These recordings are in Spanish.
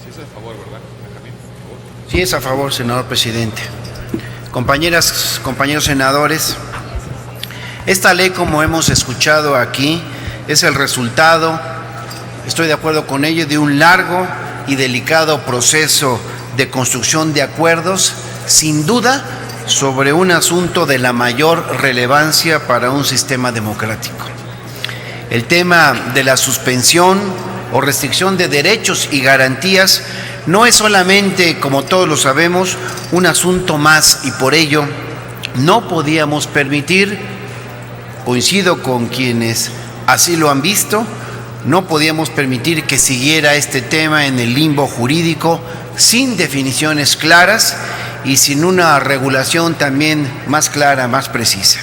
Sí, es a favor, ¿verdad, Benjamín? ¿A favor? Sí, es a favor, senador presidente. Compañeras, compañeros senadores, esta ley, como hemos escuchado aquí, es el resultado, estoy de acuerdo con ello, de un largo y delicado proceso de construcción de acuerdos, sin duda, sobre un asunto de la mayor relevancia para un sistema democrático. El tema de la suspensión o restricción de derechos y garantías no es solamente, como todos lo sabemos, un asunto más, y por ello no podíamos permitir, coincido con quienes así lo han visto, no podíamos permitir que siguiera este tema en el limbo jurídico sin definiciones claras y sin una regulación también más clara, más precisa.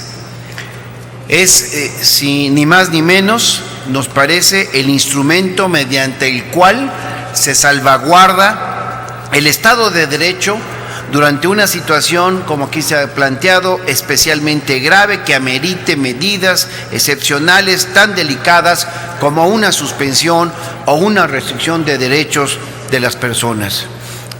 Es, ni más ni menos, nos parece el instrumento mediante el cual se salvaguarda el Estado de Derecho durante una situación, como aquí se ha planteado, especialmente grave, que amerite medidas excepcionales tan delicadas como una suspensión o una restricción de derechos de las personas.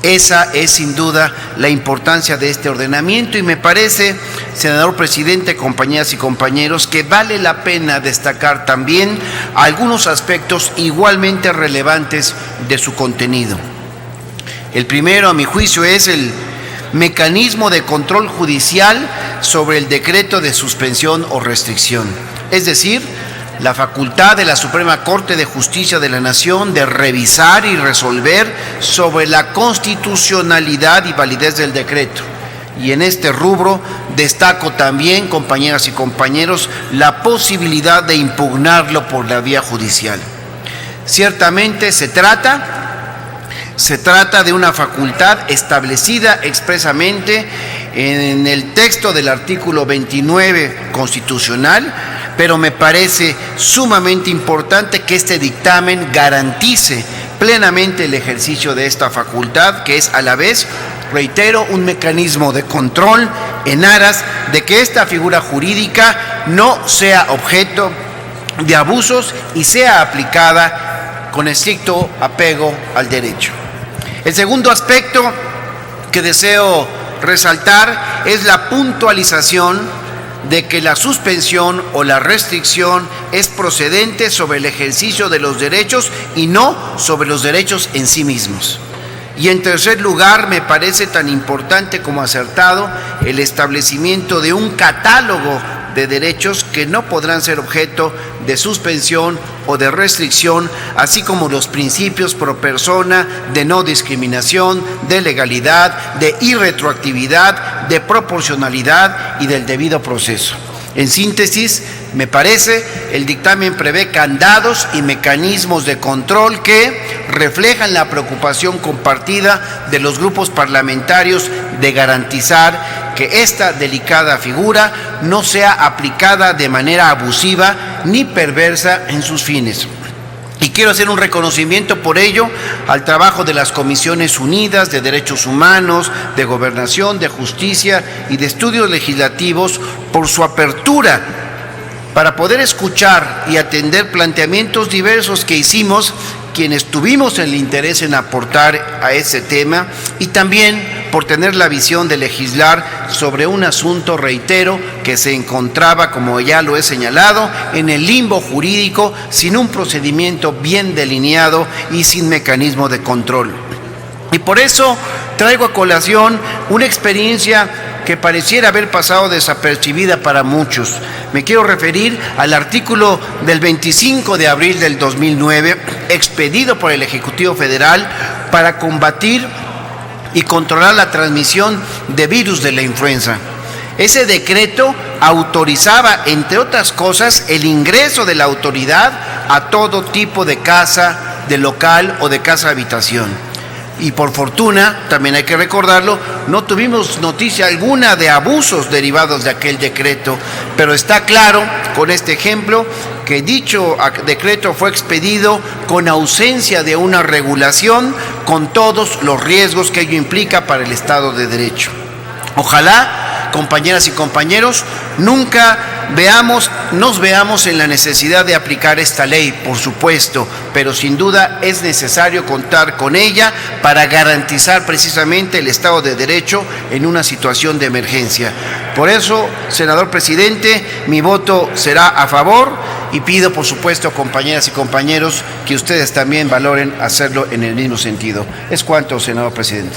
Esa es sin duda la importancia de este ordenamiento y me parece, senador presidente, compañeras y compañeros, que vale la pena destacar también algunos aspectos igualmente relevantes de su contenido. El primero, a mi juicio, es el mecanismo de control judicial sobre el decreto de suspensión o restricción, es decir, la facultad de la Suprema Corte de Justicia de la Nación de revisar y resolver sobre la constitucionalidad y validez del decreto. Y en este rubro destaco también, compañeras y compañeros, la posibilidad de impugnarlo por la vía judicial. Ciertamente se trata de una facultad establecida expresamente en el texto del artículo 29 constitucional, pero me parece sumamente importante que este dictamen garantice plenamente el ejercicio de esta facultad, que es a la vez, reitero, un mecanismo de control en aras de que esta figura jurídica no sea objeto de abusos y sea aplicada con estricto apego al derecho. El segundo aspecto que deseo resaltar es la puntualización de que la suspensión o la restricción es procedente sobre el ejercicio de los derechos y no sobre los derechos en sí mismos. Y en tercer lugar, me parece tan importante como acertado el establecimiento de un catálogo de derechos que no podrán ser objeto de suspensión o de restricción, así como los principios pro persona de no discriminación, de legalidad, de irretroactividad, de proporcionalidad y del debido proceso. En síntesis, me parece, el dictamen prevé candados y mecanismos de control que reflejan la preocupación compartida de los grupos parlamentarios de garantizar que esta delicada figura no sea aplicada de manera abusiva ni perversa en sus fines. Y quiero hacer un reconocimiento por ello al trabajo de las Comisiones Unidas de Derechos Humanos, de Gobernación, de Justicia y de Estudios Legislativos por su apertura para poder escuchar y atender planteamientos diversos que hicimos quienes tuvimos el interés en aportar a ese tema y también por tener la visión de legislar sobre un asunto, reitero, que se encontraba, como ya lo he señalado, en el limbo jurídico, sin un procedimiento bien delineado y sin mecanismo de control. Y por eso traigo a colación una experiencia que pareciera haber pasado desapercibida para muchos. Me quiero referir al artículo del 25 de abril del 2009, expedido por el Ejecutivo Federal para combatir y controlar la transmisión de virus de la influenza. Ese decreto autorizaba, entre otras cosas, el ingreso de la autoridad a todo tipo de casa, de local o de casa habitación. Y por fortuna, también hay que recordarlo, no tuvimos noticia alguna de abusos derivados de aquel decreto, pero está claro con este ejemplo que dicho decreto fue expedido con ausencia de una regulación, con todos los riesgos que ello implica para el Estado de Derecho. Ojalá, compañeras y compañeros, nunca nos veamos en la necesidad de aplicar esta ley, por supuesto, pero sin duda es necesario contar con ella para garantizar precisamente el Estado de Derecho en una situación de emergencia. Por eso, senador presidente, mi voto será a favor y pido, por supuesto, compañeras y compañeros, que ustedes también valoren hacerlo en el mismo sentido. Es cuanto, senador presidente.